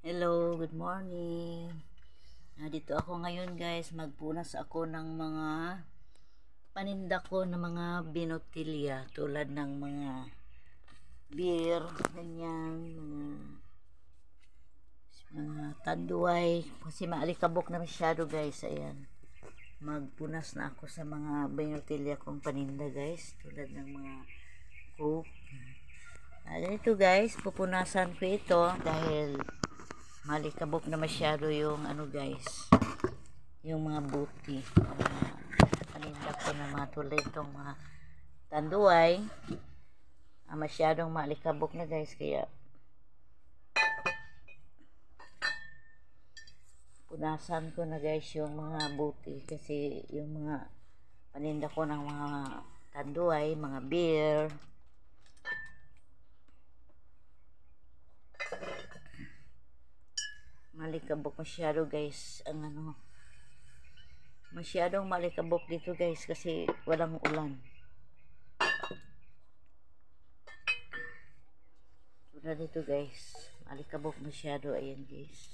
Hello, good morning. Dito ako ngayon guys, magpunas ako ng mga paninda ko ng mga binotilya tulad ng mga beer, ganyan, mga tanduay kasi maalikabok na masyado guys. Ayan, magpunas na ako sa mga binotilya kong paninda guys, tulad ng mga coke. Ito guys, pupunasan ko ito dahil malikabok na masyado yung guys, yung mga buti. Paninda ko na mga tulad itong mga tanduay, masyadong malikabok na guys, kaya punasan ko na guys yung mga buti kasi yung mga paninda ko ng mga tanduay, mga beer, malikabok masyado guys. Masyadong malikabok dito guys kasi walang ulan. Tulad dito guys, malikabok masyado. Ayan guys,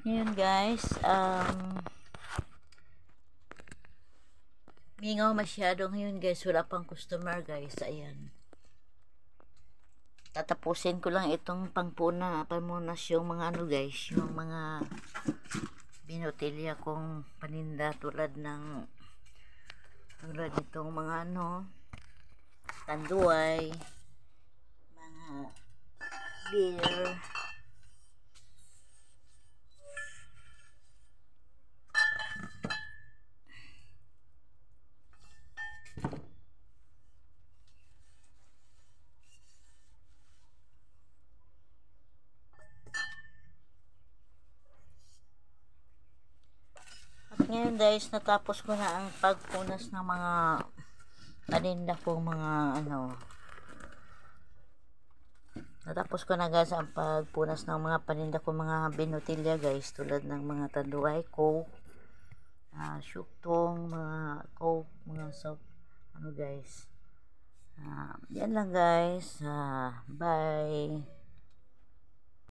ngayon guys, mingaw masyado ngayon guys, wala pang customer guys. Ayan, tatapusin ko lang itong pamunas yung mga guys, yung mga binotilya kong paninda tulad nitong mga tanduay, mga beer, ngayon guys, natapos ko na ang pagpunas ng mga paninda kong mga natapos ko na guys ang pagpunas ng mga paninda kong mga binotilya guys, tulad ng mga tanduay, coke, syuktong, mga coke, mga soap, guys. Yan lang guys. Bye.